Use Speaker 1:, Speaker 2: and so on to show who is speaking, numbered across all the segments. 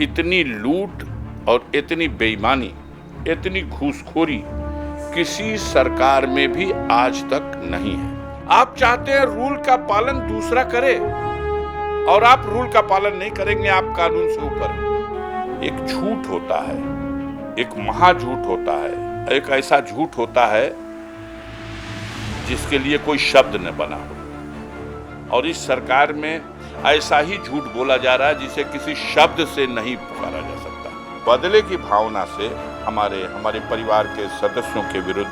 Speaker 1: इतनी लूट और इतनी बेईमानी, इतनी घूसखोरी किसी सरकार में भी आज तक नहीं है। आप चाहते हैं रूल का पालन दूसरा करे और आप रूल का पालन नहीं करेंगे, आप कानून से ऊपर। एक झूठ होता है, एक महाझूठ होता है, एक ऐसा झूठ होता है जिसके लिए कोई शब्द न बना हो। और इस सरकार में ऐसा ही झूठ बोला जा रहा है जिसे किसी शब्द से नहीं पुकारा जा सकता। बदले की भावना से हमारे परिवार के सदस्यों के विरुद्ध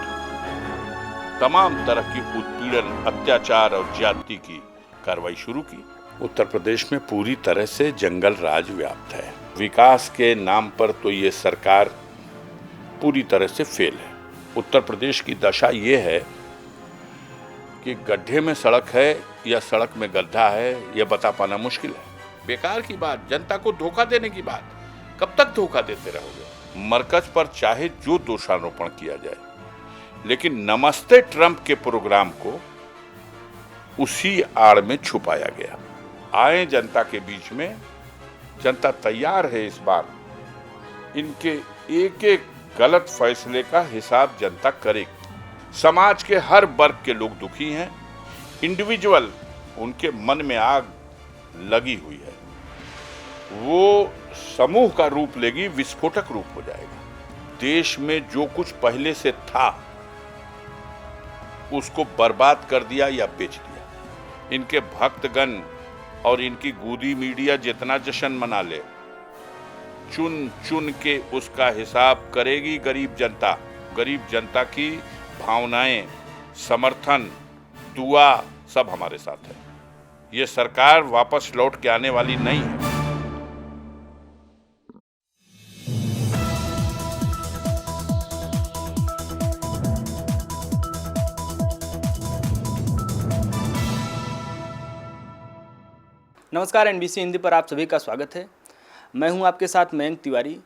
Speaker 1: तमाम तरह की उत्पीड़न, अत्याचार और ज्यादती की कार्रवाई शुरू की। उत्तर प्रदेश में पूरी तरह से जंगल राज व्याप्त है। विकास के नाम पर तो ये सरकार पूरी तरह से फेल है। उत्तर प्रदेश की दशा ये है कि गड्ढे में सड़क है या सड़क में गड्ढा है, यह बता पाना मुश्किल है। बेकार की बात, जनता को धोखा देने की बात। कब तक धोखा देते रहोगे? मरकज पर चाहे जो दोषारोपण किया जाए, लेकिन नमस्ते ट्रंप के प्रोग्राम को उसी आड़ में छुपाया गया। आए जनता के बीच में, जनता तैयार है इस बार इनके एक एक गलत फैसले का हिसाब जनता करेगी। समाज के हर वर्ग के लोग दुखी हैं, इंडिविजुअल उनके मन में आग लगी हुई है। वो समूह का रूप लेगी, विस्फोटक रूप हो जाएगा। देश में जो कुछ पहले से था उसको बर्बाद कर दिया या बेच दिया। इनके भक्तगण और इनकी गूदी मीडिया जितना जश्न मना ले, चुन चुन के उसका हिसाब करेगी गरीब जनता। गरीब जनता की भावनाएं, समर्थन, दुआ सब हमारे साथ है। ये सरकार वापस लौट के आने वाली नहीं है।
Speaker 2: नमस्कार, एनबीसी हिंदी पर आप सभी का स्वागत है। मैं हूं आपके साथ मयंक तिवारी।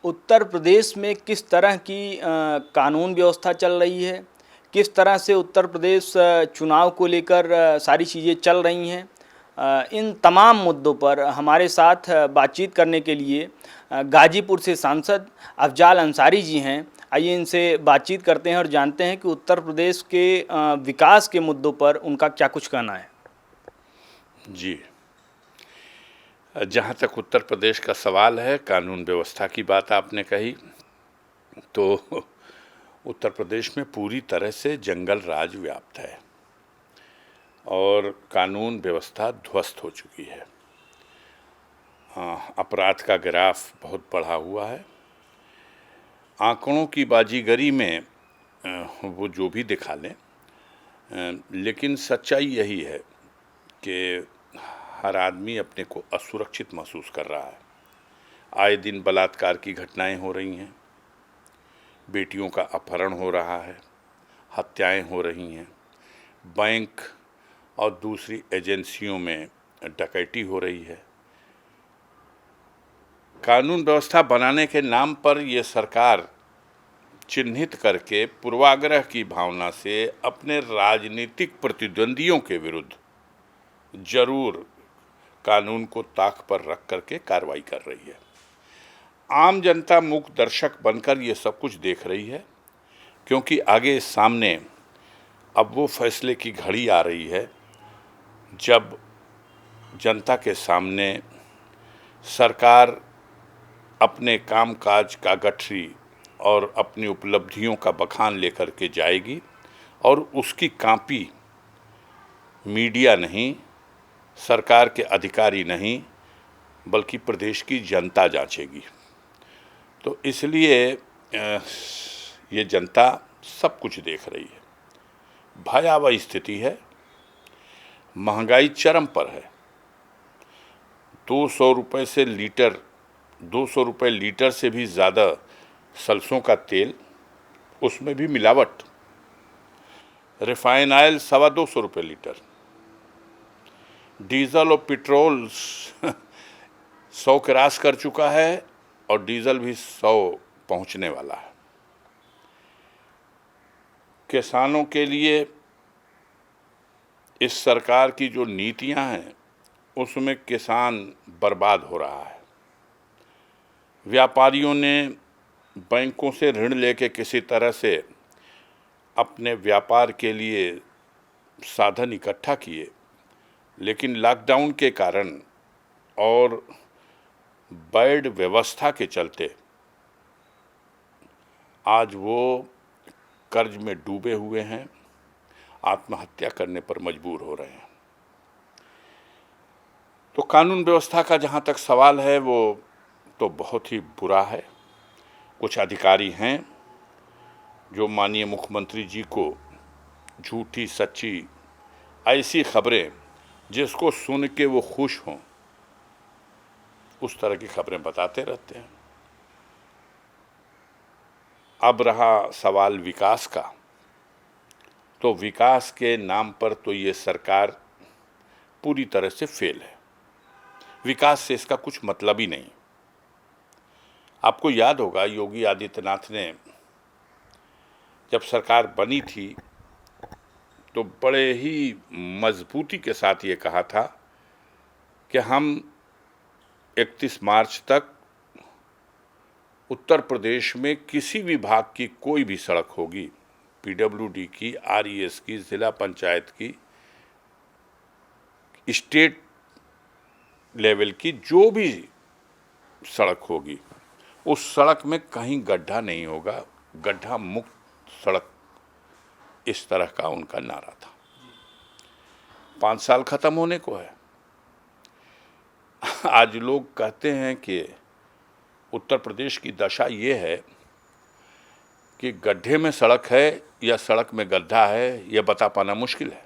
Speaker 2: उत्तर प्रदेश में किस तरह की कानून व्यवस्था चल रही है, किस तरह से उत्तर प्रदेश चुनाव को लेकर सारी चीज़ें चल रही हैं, इन तमाम मुद्दों पर हमारे साथ बातचीत करने के लिए गाजीपुर से सांसद अफजाल अंसारी जी हैं। आइए इनसे बातचीत करते हैं और जानते हैं कि उत्तर प्रदेश के विकास के मुद्दों पर उनका क्या कुछ कहना है।
Speaker 1: जी, जहाँ तक उत्तर प्रदेश का सवाल है, कानून व्यवस्था की बात आपने कही, तो उत्तर प्रदेश में पूरी तरह से जंगल राज व्याप्त है और कानून व्यवस्था ध्वस्त हो चुकी है। अपराध का ग्राफ बहुत बढ़ा हुआ है। आंकड़ों की बाजीगरी में वो जो भी दिखा लें, लेकिन सच्चाई यही है कि हर आदमी अपने को असुरक्षित महसूस कर रहा है। आए दिन बलात्कार की घटनाएं हो रही हैं, बेटियों का अपहरण हो रहा है, हत्याएं हो रही हैं, बैंक और दूसरी एजेंसियों में डकैती हो रही है। कानून व्यवस्था बनाने के नाम पर ये सरकार चिन्हित करके पूर्वाग्रह की भावना से अपने राजनीतिक प्रतिद्वंदियों के विरुद्ध जरूर कानून को ताक पर रख करके कार्रवाई कर रही है। आम जनता मूक दर्शक बनकर ये सब कुछ देख रही है, क्योंकि आगे सामने अब वो फैसले की घड़ी आ रही है जब जनता के सामने सरकार अपने कामकाज का गठरी और अपनी उपलब्धियों का बखान लेकर के जाएगी और उसकी कॉपी मीडिया नहीं, सरकार के अधिकारी नहीं, बल्कि प्रदेश की जनता जांचेगी। तो इसलिए ये जनता सब कुछ देख रही है। भयावह स्थिति है, महंगाई चरम पर है। 200 रुपये से लीटर, 200 रुपये लीटर से भी ज़्यादा सरसों का तेल, उसमें भी मिलावट। रिफाइन ऑयल 225 रुपये लीटर। डीजल और पेट्रोल 100 क्रॉस कर चुका है और डीजल भी 100 पहुंचने वाला है। किसानों के लिए इस सरकार की जो नीतियां हैं उसमें किसान बर्बाद हो रहा है। व्यापारियों ने बैंकों से ऋण लेके किसी तरह से अपने व्यापार के लिए साधन इकट्ठा किए, लेकिन लॉकडाउन के कारण और बैड व्यवस्था के चलते आज वो कर्ज में डूबे हुए हैं, आत्महत्या करने पर मजबूर हो रहे हैं। तो कानून व्यवस्था का जहाँ तक सवाल है वो तो बहुत ही बुरा है। कुछ अधिकारी हैं जो माननीय मुख्यमंत्री जी को झूठी सच्ची ऐसी खबरें जिसको सुन के वो खुश हों उस तरह की खबरें बताते रहते हैं। अब रहा सवाल विकास का, तो विकास के नाम पर तो ये सरकार पूरी तरह से फेल है। विकास से इसका कुछ मतलब ही नहीं। आपको याद होगा योगी आदित्यनाथ ने जब सरकार बनी थी तो बड़े ही मजबूती के साथ ये कहा था कि हम 31 मार्च तक उत्तर प्रदेश में किसी विभाग की कोई भी सड़क होगी, पीडब्ल्यूडी की, आरईएस की, जिला पंचायत की, स्टेट लेवल की जो भी सड़क होगी उस सड़क में कहीं गड्ढा नहीं होगा, गड्ढा मुक्त सड़क, इस तरह का उनका नारा था। 5 साल खत्म होने को है। आज लोग कहते हैं कि उत्तर प्रदेश की दशा ये है कि गड्ढे में सड़क है या सड़क में गड्ढा है, यह बता पाना मुश्किल है।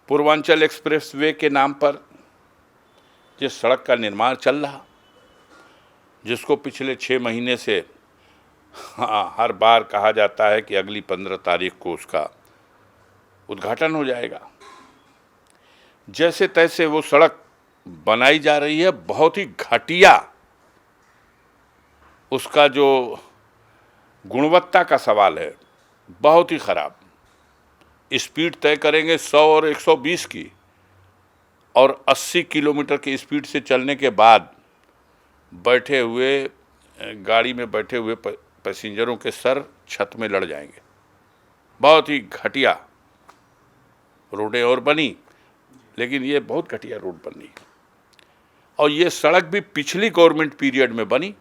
Speaker 1: पूर्वांचल एक्सप्रेस वे के नाम पर जिस सड़क का निर्माण चल रहा, जिसको पिछले 6 महीने से हर बार कहा जाता है कि अगली 15 तारीख को उसका उद्घाटन हो जाएगा, जैसे तैसे वो सड़क बनाई जा रही है। बहुत ही घटिया उसका जो गुणवत्ता का सवाल है, बहुत ही खराब। स्पीड तय करेंगे 100 और 120 की, और 80 किलोमीटर की स्पीड से चलने के बाद बैठे हुए गाड़ी में बैठे हुए पैसेंजरों के सर छत में लड़ जाएंगे। बहुत ही घटिया रोडें और बनी, लेकिन ये बहुत घटिया रोड बनी। और ये सड़क भी पिछली गवर्नमेंट पीरियड में बनी,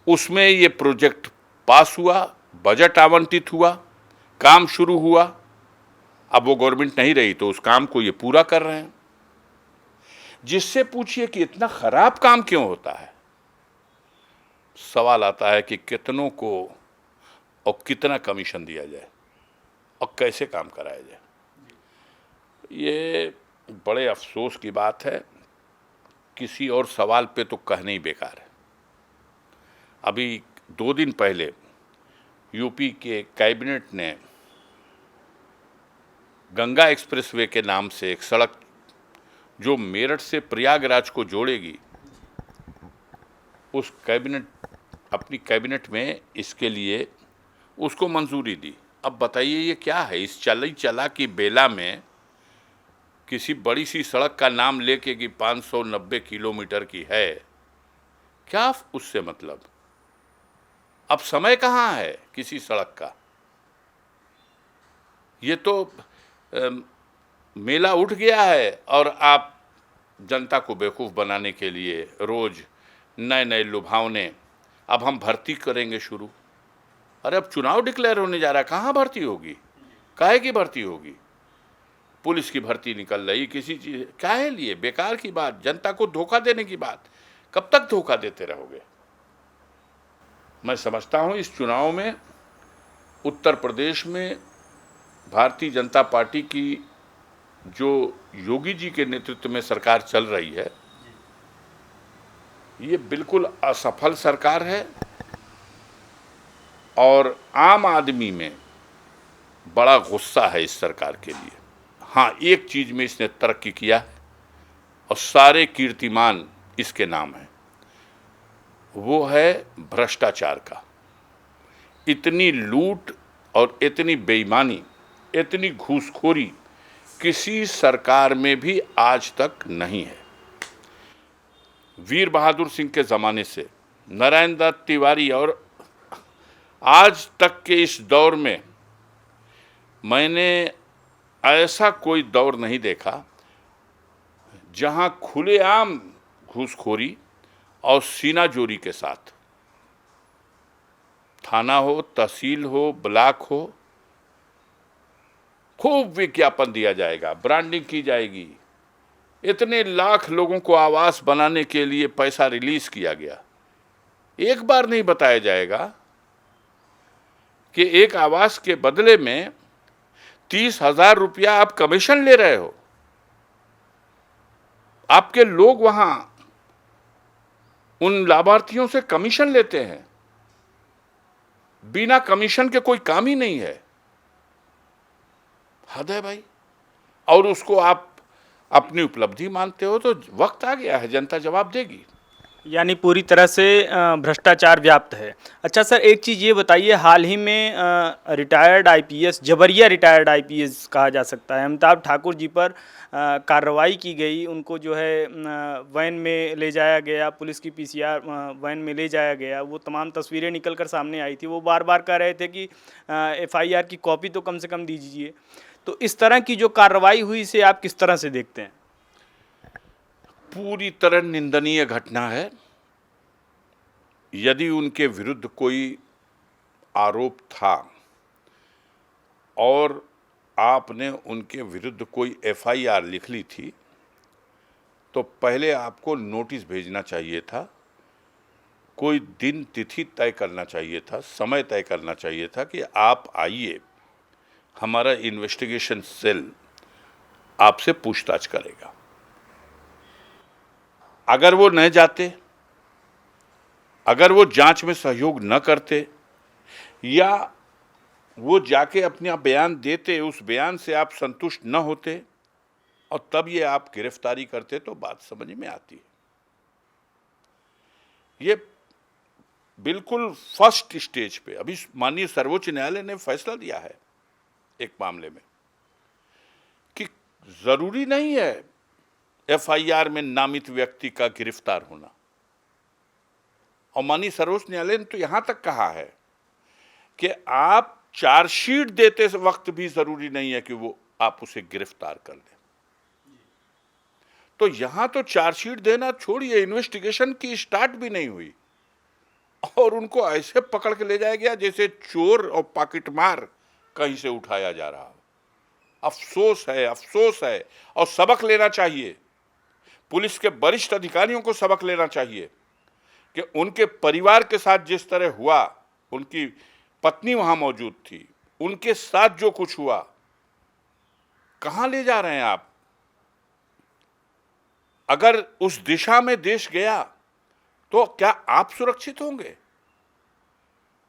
Speaker 1: उसमें ये प्रोजेक्ट पास हुआ, बजट आवंटित हुआ, काम शुरू हुआ। अब वो गवर्नमेंट नहीं रही तो उस काम को ये पूरा कर रहे हैं। जिससे पूछिए कि इतना खराब काम क्यों होता है, सवाल आता है कि कितनों को और कितना कमीशन दिया जाए और कैसे काम कराया जाए। ये बड़े अफसोस की बात है। किसी और सवाल पे तो कहने ही बेकार है। अभी 2 दिन पहले यूपी के कैबिनेट ने गंगा एक्सप्रेसवे के नाम से एक सड़क जो मेरठ से प्रयागराज को जोड़ेगी, उस अपनी कैबिनेट में इसके लिए उसको मंजूरी दी। अब बताइए ये क्या है? इस चला की बेला में किसी बड़ी सी सड़क का नाम लेके कि 590 किलोमीटर की है, क्या उससे मतलब? अब समय कहाँ है किसी सड़क का? ये तो मेला उठ गया है और आप जनता को बेवकूफ़ बनाने के लिए रोज नए नए लुभावने, अब हम भर्ती करेंगे शुरू। अरे अब चुनाव डिक्लेयर होने जा रहा है, कहाँ भर्ती होगी? काहे की भर्ती होगी? पुलिस की भर्ती निकल रही, किसी चीज़ काहे लिए? बेकार की बात, जनता को धोखा देने की बात। कब तक धोखा देते रहोगे? मैं समझता हूँ इस चुनाव में उत्तर प्रदेश में भारतीय जनता पार्टी की जो योगी जी के नेतृत्व में सरकार चल रही है, ये बिल्कुल असफल सरकार है। और आम आदमी में बड़ा गुस्सा है इस सरकार के लिए। हाँ, एक चीज़ में इसने तरक्की किया है और सारे कीर्तिमान इसके नाम है, वो है भ्रष्टाचार का। इतनी लूट और इतनी बेईमानी, इतनी घूसखोरी किसी सरकार में भी आज तक नहीं है। वीर बहादुर सिंह के ज़माने से नारायण दत्त तिवारी और आज तक के इस दौर में मैंने ऐसा कोई दौर नहीं देखा जहां खुलेआम घूसखोरी और सीनाजोरी के साथ थाना हो, तहसील हो, ब्लॉक हो, खूब विज्ञापन दिया जाएगा, ब्रांडिंग की जाएगी। इतने लाख लोगों को आवास बनाने के लिए पैसा रिलीज किया गया। एक बार नहीं बताया जाएगा कि एक आवास के बदले में 30,000 रुपया आप कमीशन ले रहे हो। आपके लोग वहां उन लाभार्थियों से कमीशन लेते हैं। बिना कमीशन के कोई काम ही नहीं है। हद है भाई। और उसको आप अपनी उपलब्धि मानते हो तो वक्त आ गया है, जनता जवाब देगी।
Speaker 2: यानी पूरी तरह से भ्रष्टाचार व्याप्त है। अच्छा सर, एक चीज़ ये बताइए, हाल ही में रिटायर्ड आईपीएस, जबरिया रिटायर्ड आईपीएस कहा जा सकता है, अमिताभ ठाकुर जी पर कार्रवाई की गई। उनको जो है वैन में ले जाया गया, पुलिस की पीसीआर वैन में ले जाया गया। वो तमाम तस्वीरें निकल कर सामने आई थी। वो बार बार कह रहे थे कि एफआईआर की कॉपी तो कम से कम दीजिए। तो इस तरह की जो कार्रवाई हुई, इसे आप किस तरह से देखते हैं?
Speaker 1: पूरी तरह निंदनीय घटना है। यदि उनके विरुद्ध कोई आरोप था और आपने उनके विरुद्ध कोई एफआईआर लिख ली थी तो पहले आपको नोटिस भेजना चाहिए था, कोई दिन तिथि तय करना चाहिए था, समय तय करना चाहिए था कि आप आइए, हमारा इन्वेस्टिगेशन सेल आपसे पूछताछ करेगा। अगर वो न जाते, अगर वो जांच में सहयोग न करते या वो जाके अपना बयान देते, उस बयान से आप संतुष्ट न होते और तब ये आप गिरफ्तारी करते तो बात समझ में आती है। ये बिल्कुल फर्स्ट स्टेज पे अभी माननीय सर्वोच्च न्यायालय ने फैसला दिया है एक मामले में कि जरूरी नहीं है एफआईआर में नामित व्यक्ति का गिरफ्तार होना। और माननीय सर्वोच्च न्यायालय ने तो यहां तक कहा है कि आप चार्जशीट देते वक्त भी जरूरी नहीं है कि वो आप उसे गिरफ्तार कर लें। तो यहां तो चार्जशीट देना छोड़िए, इन्वेस्टिगेशन की स्टार्ट भी नहीं हुई और उनको ऐसे पकड़ के ले जाया गया जैसे चोर और पॉकेटमार कहीं से उठाया जा रहा हो। अफसोस है, अफसोस है। और सबक लेना चाहिए, पुलिस के वरिष्ठ अधिकारियों को सबक लेना चाहिए कि उनके परिवार के साथ जिस तरह हुआ, उनकी पत्नी वहां मौजूद थी, उनके साथ जो कुछ हुआ, कहां ले जा रहे हैं आप? अगर उस दिशा में देश गया तो क्या आप सुरक्षित होंगे?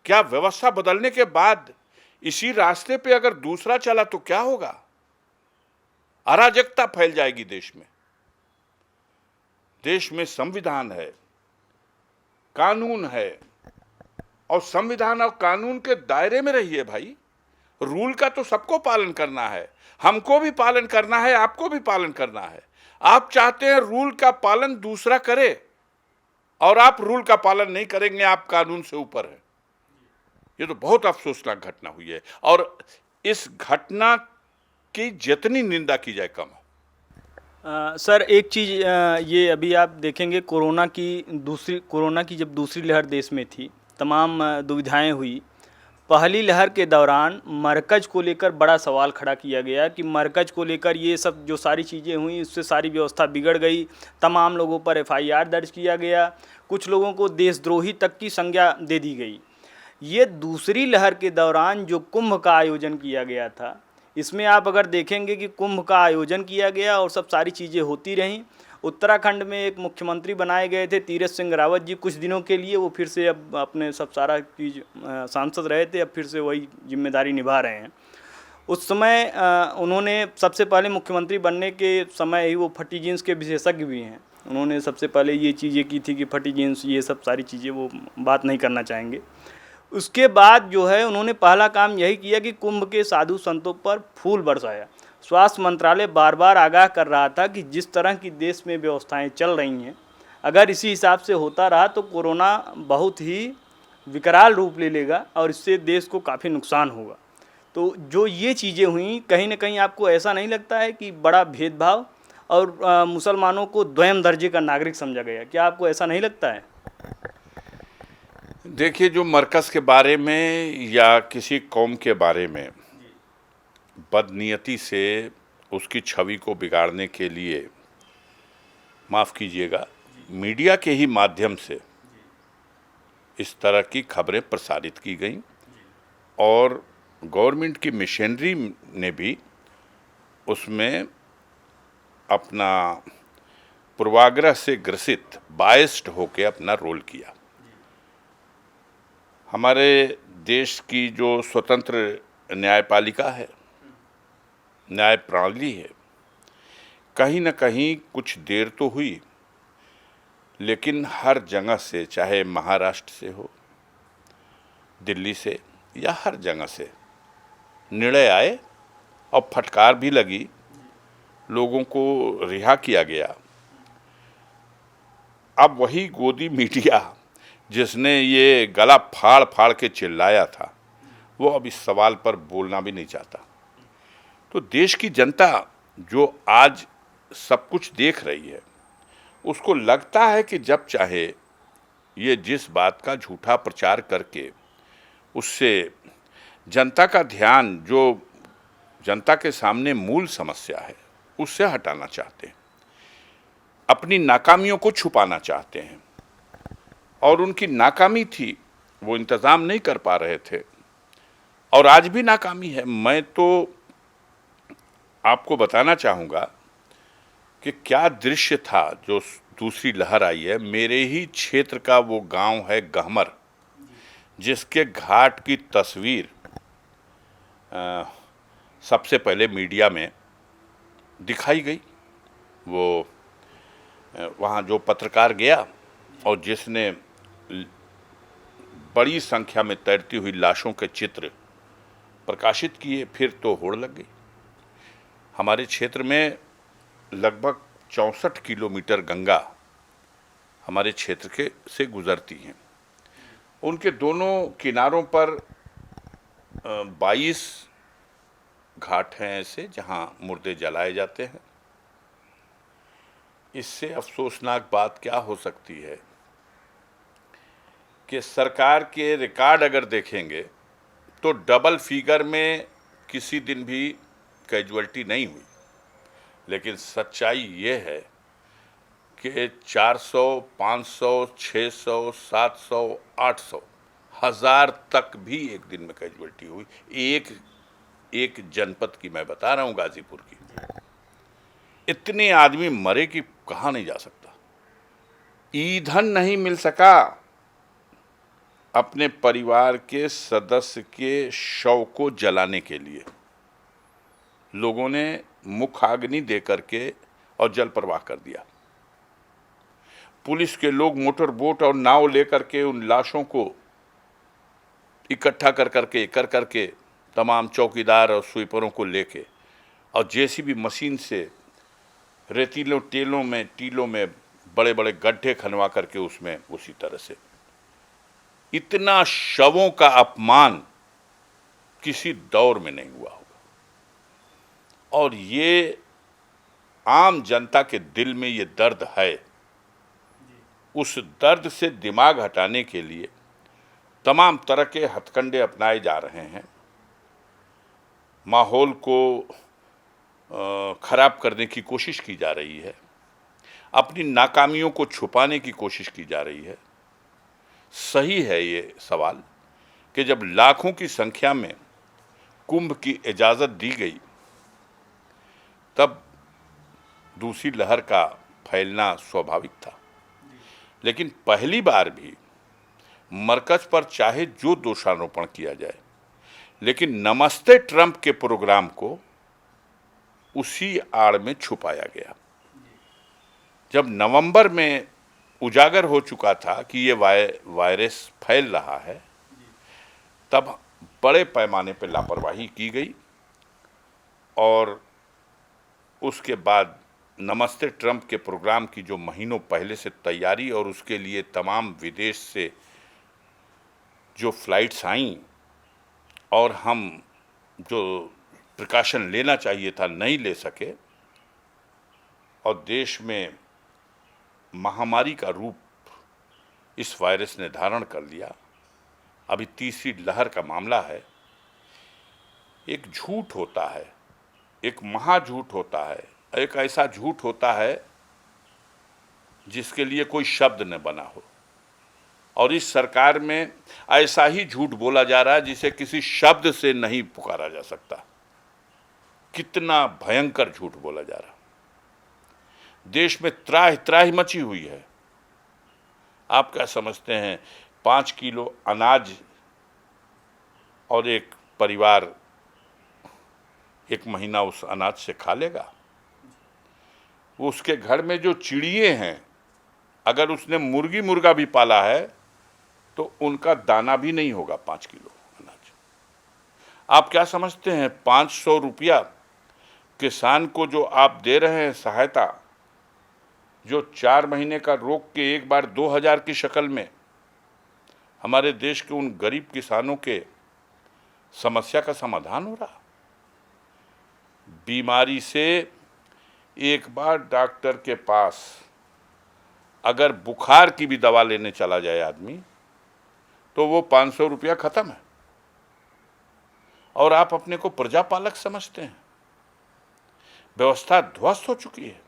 Speaker 1: क्या व्यवस्था बदलने के बाद इसी रास्ते पे अगर दूसरा चला तो क्या होगा? अराजकता फैल जाएगी देश में। देश में संविधान है, कानून है और संविधान और कानून के दायरे में रहिए भाई। रूल का तो सबको पालन करना है, हमको भी पालन करना है, आपको भी पालन करना है। आप चाहते हैं रूल का पालन दूसरा करे और आप रूल का पालन नहीं करेंगे, आप कानून से ऊपर हैं। ये तो बहुत अफसोसनाक घटना हुई है और इस घटना की जितनी निंदा की जाए कम है।
Speaker 2: सर, एक चीज़ ये अभी आप देखेंगे, कोरोना की जब दूसरी लहर देश में थी, तमाम दुविधाएं हुई। पहली लहर के दौरान मरकज़ को लेकर बड़ा सवाल खड़ा किया गया कि मरकज़ को लेकर ये सब जो सारी चीज़ें हुई, उससे सारी व्यवस्था बिगड़ गई। तमाम लोगों पर एफआईआर दर्ज किया गया, कुछ लोगों को देशद्रोही तक की संज्ञा दे दी गई। ये दूसरी लहर के दौरान जो कुंभ का आयोजन किया गया था, इसमें आप अगर देखेंगे कि कुंभ का आयोजन किया गया और सब सारी चीज़ें होती रहीं। उत्तराखंड में एक मुख्यमंत्री बनाए गए थे तीरथ सिंह रावत जी कुछ दिनों के लिए, वो फिर से अब अपने सब सारा चीज़ सांसद रहे थे, अब फिर से वही जिम्मेदारी निभा रहे हैं। उस समय उन्होंने सबसे पहले मुख्यमंत्री बनने के समय ही वो फटी जीन्स के विशेषज्ञ भी हैं। उन्होंने सबसे पहले ये चीज़ें की थी कि फटी जीन्स, ये सब सारी चीज़ें वो बात नहीं करना चाहेंगे। उसके बाद जो है उन्होंने पहला काम यही किया कि कुंभ के साधु संतों पर फूल बरसाया। स्वास्थ्य मंत्रालय बार बार आगाह कर रहा था कि जिस तरह की देश में व्यवस्थाएं चल रही हैं, अगर इसी हिसाब से होता रहा तो कोरोना बहुत ही विकराल रूप ले लेगा और इससे देश को काफ़ी नुकसान होगा। तो जो ये चीज़ें हुई, कहीं न कहीं आपको ऐसा नहीं लगता है कि बड़ा भेदभाव और मुसलमानों को द्वयम दर्जे का नागरिक समझा गया? क्या आपको ऐसा नहीं लगता है?
Speaker 1: देखिए, जो मरकज़ के बारे में या किसी कौम के बारे में बदनीयती से उसकी छवि को बिगाड़ने के लिए, माफ़ कीजिएगा, मीडिया के ही माध्यम से इस तरह की खबरें प्रसारित की गईं और गवर्नमेंट की मशीनरी ने भी उसमें अपना पूर्वाग्रह से ग्रसित, बायस्ड होकर अपना रोल किया। हमारे देश की जो स्वतंत्र न्यायपालिका है, न्याय प्रणाली है, कहीं न कहीं कुछ देर तो हुई, लेकिन हर जगह से, चाहे महाराष्ट्र से हो, दिल्ली से या हर जगह से निर्णय आए और फटकार भी लगी, लोगों को रिहा किया गया। अब वही गोदी मीडिया जिसने ये गला फाड़ फाड़ के चिल्लाया था, वो अब इस सवाल पर बोलना भी नहीं चाहता। तो देश की जनता जो आज सब कुछ देख रही है, उसको लगता है कि जब चाहे ये जिस बात का झूठा प्रचार करके उससे जनता का ध्यान, जो जनता के सामने मूल समस्या है, उससे हटाना चाहते हैं, अपनी नाकामियों को छुपाना चाहते हैं। और उनकी नाकामी थी, वो इंतज़ाम नहीं कर पा रहे थे और आज भी नाकामी है। मैं तो आपको बताना चाहूँगा कि क्या दृश्य था जो दूसरी लहर आई है। मेरे ही क्षेत्र का वो गांव है गहमर, जिसके घाट की तस्वीर सबसे पहले मीडिया में दिखाई गई। वो वहाँ जो पत्रकार गया और जिसने बड़ी संख्या में तैरती हुई लाशों के चित्र प्रकाशित किए, फिर तो होड़ लग गई। हमारे क्षेत्र में लगभग 64 किलोमीटर गंगा हमारे क्षेत्र के से गुजरती हैं। उनके दोनों किनारों पर 22 घाट हैं ऐसे जहां मुर्दे जलाए जाते हैं। इससे अफसोसनाक बात क्या हो सकती है कि सरकार के रिकॉर्ड अगर देखेंगे तो डबल फिगर में किसी दिन भी कैजुअल्टी नहीं हुई, लेकिन सच्चाई ये है कि 400, 500, 600, 700, 800, 1000 तक भी एक दिन में कैजुअल्टी हुई। एक जनपद की मैं बता रहा हूँ, गाजीपुर की। इतने आदमी मरे कि कहा नहीं जा सकता। ईंधन नहीं मिल सका अपने परिवार के सदस्य के शव को जलाने के लिए। लोगों ने मुखाग्नि दे करके और जल प्रवाह कर दिया। पुलिस के लोग मोटर बोट और नाव लेकर के उन लाशों को इकट्ठा कर करके तमाम चौकीदार और स्वीपरों को लेके और जेसीबी मशीन से रेतीलों टीलों में बड़े बड़े गड्ढे खनवा करके उसमें उसी तरह से। इतना शवों का अपमान किसी दौर में नहीं हुआ होगा। और ये आम जनता के दिल में ये दर्द है। उस दर्द से दिमाग हटाने के लिए तमाम तरह के हथकंडे अपनाए जा रहे हैं। माहौल को खराब करने की कोशिश की जा रही है, अपनी नाकामियों को छुपाने की कोशिश की जा रही है। सही है ये सवाल कि जब लाखों की संख्या में कुंभ की इजाज़त दी गई, तब दूसरी लहर का फैलना स्वाभाविक था। लेकिन पहली बार भी मरकज पर चाहे जो दोषारोपण किया जाए, लेकिन नमस्ते ट्रंप के प्रोग्राम को उसी आड़ में छुपाया गया। जब नवंबर में उजागर हो चुका था कि ये वायरस फैल रहा है, तब बड़े पैमाने पर लापरवाही की गई और उसके बाद नमस्ते ट्रंप के प्रोग्राम की जो महीनों पहले से तैयारी और उसके लिए तमाम विदेश से जो फ्लाइट्स आईं और हम जो प्रिकॉशन लेना चाहिए था नहीं ले सके और देश में महामारी का रूप इस वायरस ने धारण कर लिया। अभी तीसरी लहर का मामला है। एक झूठ होता है, एक महाझूठ होता है, एक ऐसा झूठ होता है जिसके लिए कोई शब्द न बना हो, और इस सरकार में ऐसा ही झूठ बोला जा रहा है जिसे किसी शब्द से नहीं पुकारा जा सकता। कितना भयंकर झूठ बोला जा रहा। देश में त्राहि त्राहि मची हुई है। आप क्या समझते हैं 5 किलो अनाज और एक परिवार 1 महीना उस अनाज से खा लेगा? उसके घर में जो चिड़िए हैं, अगर उसने मुर्गी मुर्गा भी पाला है तो उनका दाना भी नहीं होगा 5 किलो अनाज। आप क्या समझते हैं 500 रुपया किसान को जो आप दे रहे हैं सहायता, जो 4 महीने का रोक के एक बार 2000 की शक्ल में हमारे देश के उन गरीब किसानों के समस्या का समाधान हो रहा? बीमारी से एक बार डॉक्टर के पास अगर बुखार की भी दवा लेने चला जाए आदमी तो वो 500 रुपया खत्म है, और आप अपने को प्रजापालक समझते हैं। व्यवस्था ध्वस्त हो चुकी है।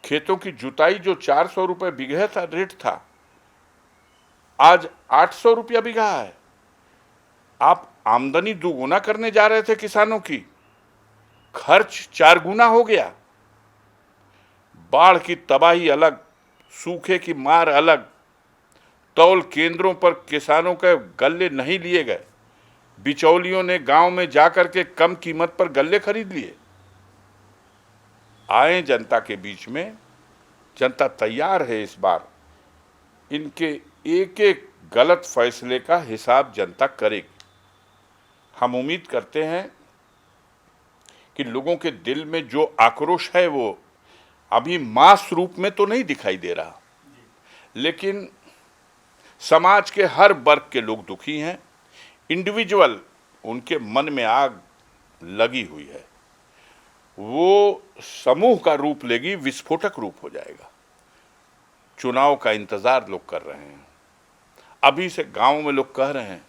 Speaker 1: खेतों की जुताई जो 400 रुपये बीघे था रेट था, आज 800 रुपया बीघा है। आप आमदनी दुगुना करने जा रहे थे किसानों की, खर्च 4 गुना हो गया। बाढ़ की तबाही अलग, सूखे की मार अलग, तौल केंद्रों पर किसानों के गल्ले नहीं लिए गए। बिचौलियों ने गांव में जाकर के कम कीमत पर गल्ले खरीद लिए। आए जनता के बीच में, जनता तैयार है इस बार इनके एक एक गलत फैसले का हिसाब जनता करेगी। हम उम्मीद करते हैं कि लोगों के दिल में जो आक्रोश है वो अभी मास रूप में तो नहीं दिखाई दे रहा, लेकिन समाज के हर वर्ग के लोग दुखी हैं। इंडिविजुअल उनके मन में आग लगी हुई है, वो समूह का रूप लेगी, विस्फोटक रूप हो जाएगा। चुनाव का इंतजार लोग कर रहे हैं। अभी से गांव में लोग कह रहे हैं,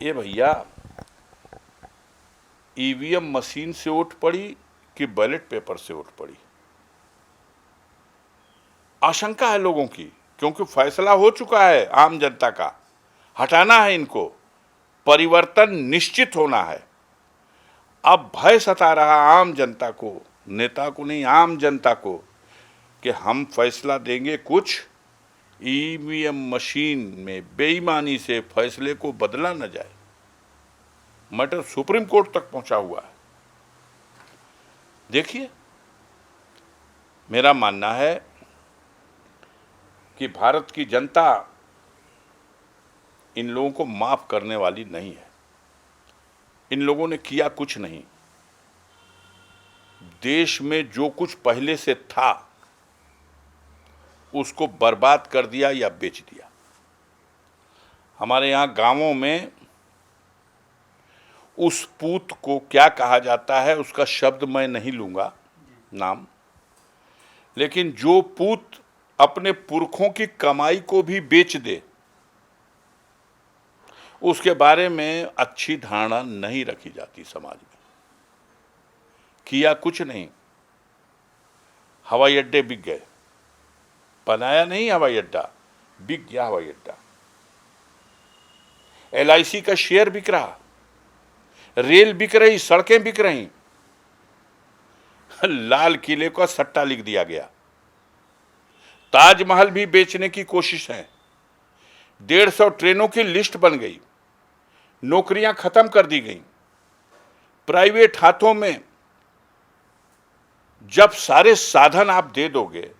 Speaker 1: ये भैया ईवीएम मशीन से वोट पड़ी कि बैलेट पेपर से वोट पड़ी? आशंका है लोगों की, क्योंकि फैसला हो चुका है आम जनता का। हटाना है इनको, परिवर्तन निश्चित होना है। अब भय सता रहा आम जनता को, नेता को नहीं, आम जनता को, कि हम फैसला देंगे कुछ, ईवीएम मशीन में बेईमानी से फैसले को बदला न जाए। मैटर सुप्रीम कोर्ट तक पहुंचा हुआ है। देखिए, मेरा मानना है कि भारत की जनता इन लोगों को माफ करने वाली नहीं है। इन लोगों ने किया कुछ नहीं। देश में जो कुछ पहले से था उसको बर्बाद कर दिया या बेच दिया। हमारे यहाँ गांवों में उस पूत को क्या कहा जाता है उसका शब्द मैं नहीं लूंगा नाम, लेकिन जो पूत अपने पुरखों की कमाई को भी बेच दे, उसके बारे में अच्छी धारणा नहीं रखी जाती समाज में। किया कुछ नहीं। हवाई अड्डे बिक गए, बनाया नहीं हवाई अड्डा, बिक गया हवाई अड्डा। LIC का शेयर बिक रहा, रेल बिक रही, सड़कें बिक रही, लाल किले का सट्टा लिख दिया गया। ताजमहल भी बेचने की कोशिश है। 150 ट्रेनों की लिस्ट बन गई, नौकरियां खत्म कर दी गई। प्राइवेट हाथों में जब सारे साधन आप दे दोगे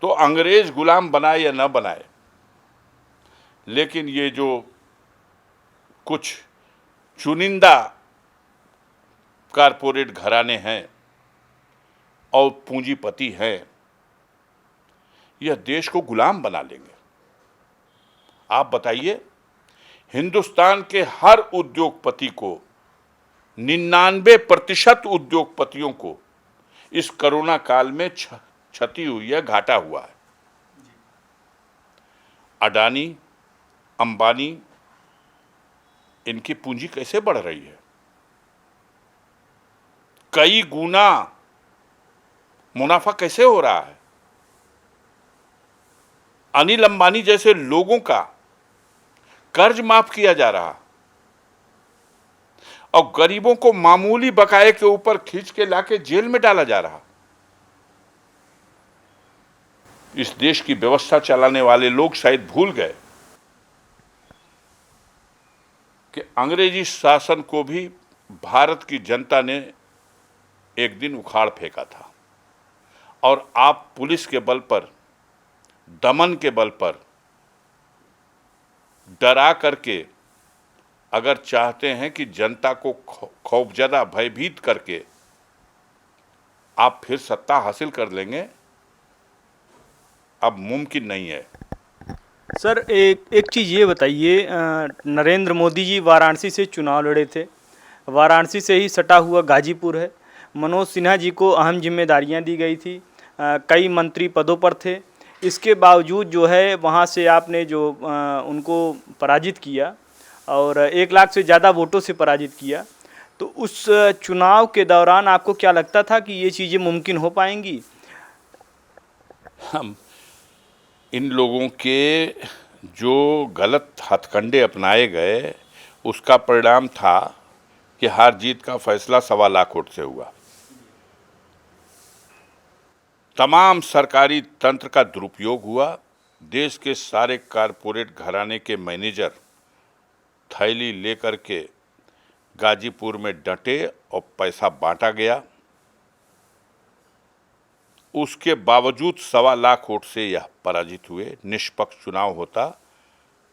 Speaker 1: तो अंग्रेज गुलाम बनाए या न बनाए, लेकिन ये जो कुछ चुनिंदा कारपोरेट घराने हैं और पूंजीपति हैं, यह देश को गुलाम बना लेंगे। आप बताइए, हिंदुस्तान के हर उद्योगपति को, 99% उद्योगपतियों को इस कोरोना काल में क्षति हुई है, घाटा हुआ है। अडानी, अंबानी, इनकी पूंजी कैसे बढ़ रही है? कई गुना मुनाफा कैसे हो रहा है? अनिल अंबानी जैसे लोगों का कर्ज माफ किया जा रहा और गरीबों को मामूली बकाये के ऊपर खींच के लाके जेल में डाला जा रहा। इस देश की व्यवस्था चलाने वाले लोग शायद भूल गए कि अंग्रेजी शासन को भी भारत की जनता ने एक दिन उखाड़ फेंका था, और आप पुलिस के बल पर, दमन के बल पर डरा करके अगर चाहते हैं कि जनता को खौफजदा, भयभीत करके आप फिर सत्ता हासिल कर लेंगे, अब मुमकिन नहीं है।
Speaker 2: सर, एक चीज़ ये बताइए, नरेंद्र मोदी जी वाराणसी से चुनाव लड़े थे। वाराणसी से ही सटा हुआ गाजीपुर है। मनोज सिन्हा जी को अहम जिम्मेदारियां दी गई थी, कई मंत्री पदों पर थे। इसके बावजूद जो है वहाँ से आपने जो उनको पराजित किया और 1 लाख से ज़्यादा वोटों से पराजित किया, तो उस चुनाव के दौरान आपको क्या लगता था कि ये चीज़ें मुमकिन हो पाएंगी?
Speaker 1: हम इन लोगों के जो गलत हथकंडे अपनाए गए, उसका परिणाम था कि हार जीत का फैसला 1.25 लाख वोट से हुआ। तमाम सरकारी तंत्र का दुरुपयोग हुआ। देश के सारे कारपोरेट घराने के मैनेजर थैली लेकर के गाजीपुर में डटे और पैसा बांटा गया। उसके बावजूद 1.25 लाख वोट से यह पराजित हुए। निष्पक्ष चुनाव होता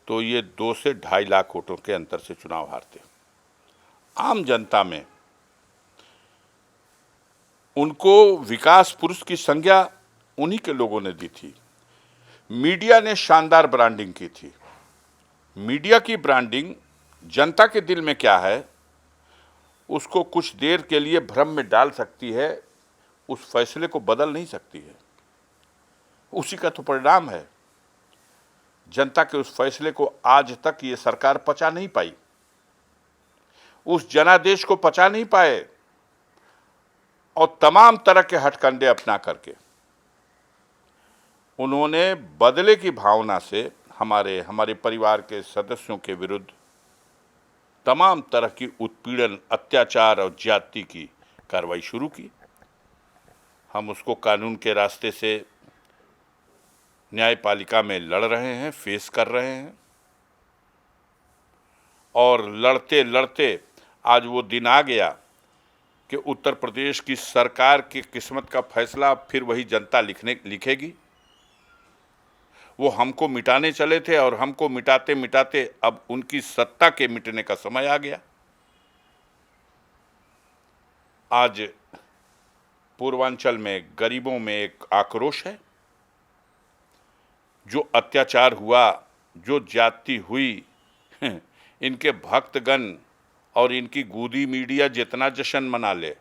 Speaker 1: तो ये 2 से 2.5 लाख वोटों के अंतर से चुनाव हारते। आम जनता में उनको विकास पुरुष की संज्ञा उन्हीं के लोगों ने दी थी। मीडिया ने शानदार ब्रांडिंग की थी। मीडिया की ब्रांडिंग जनता के दिल में क्या है, उसको कुछ देर के लिए भ्रम में डाल सकती है, उस फैसले को बदल नहीं सकती है। उसी का तो परिणाम है। जनता के उस फैसले को आज तक ये सरकार पचा नहीं पाई, उस जनादेश को पचा नहीं पाए, और तमाम तरह के हथकंडे अपना करके उन्होंने बदले की भावना से हमारे परिवार के सदस्यों के विरुद्ध तमाम तरह की उत्पीड़न, अत्याचार और ज्यादती की कार्रवाई शुरू की। हम उसको कानून के रास्ते से न्यायपालिका में लड़ रहे हैं, फेस कर रहे हैं, और लड़ते लड़ते आज वो दिन आ गया कि उत्तर प्रदेश की सरकार की किस्मत का फैसला फिर वही जनता लिखेगी। वो हमको मिटाने चले थे और हमको मिटाते मिटाते अब उनकी सत्ता के मिटने का समय आ गया। आज पूर्वांचल में गरीबों में एक आक्रोश है। जो अत्याचार हुआ, जो ज्यादती हुई, इनके भक्तगण और इनकी गूदी मीडिया जितना जश्न मना ले,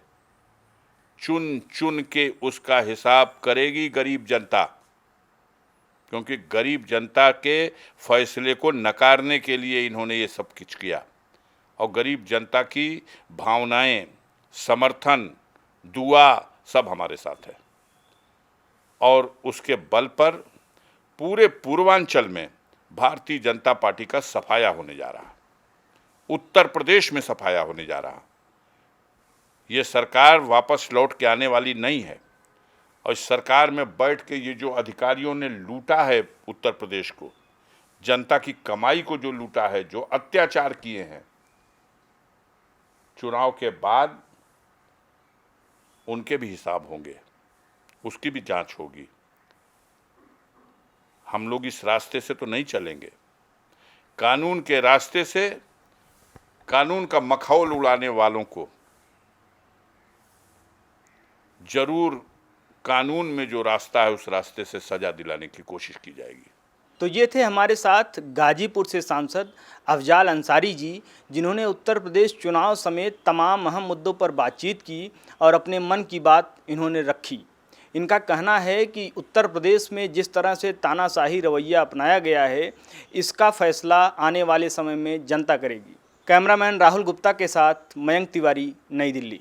Speaker 1: चुन चुन के उसका हिसाब करेगी गरीब जनता, क्योंकि गरीब जनता के फैसले को नकारने के लिए इन्होंने ये सब कुछ किया। और गरीब जनता की भावनाएं, समर्थन, दुआ सब हमारे साथ है, और उसके बल पर पूरे पूर्वांचल में भारतीय जनता पार्टी का सफाया होने जा रहा, उत्तर प्रदेश में सफाया होने जा रहा। ये सरकार वापस लौट के आने वाली नहीं है, और इस सरकार में बैठ के ये जो अधिकारियों ने लूटा है उत्तर प्रदेश को, जनता की कमाई को जो लूटा है, जो अत्याचार किए हैं, चुनाव के बाद उनके भी हिसाब होंगे, उसकी भी जांच होगी। हम लोग इस रास्ते से तो नहीं चलेंगे। कानून के रास्ते से कानून का मखौल उड़ाने वालों को जरूर कानून में जो रास्ता है उस रास्ते से सजा दिलाने की कोशिश की जाएगी।
Speaker 2: तो ये थे हमारे साथ गाजीपुर से सांसद अफजाल अंसारी जी, जिन्होंने उत्तर प्रदेश चुनाव समेत तमाम अहम मुद्दों पर बातचीत की और अपने मन की बात इन्होंने रखी। इनका कहना है कि उत्तर प्रदेश में जिस तरह से तानाशाही रवैया अपनाया गया है, इसका फैसला आने वाले समय में जनता करेगी। कैमरामैन राहुल गुप्ता के साथ मयंक तिवारी, नई दिल्ली।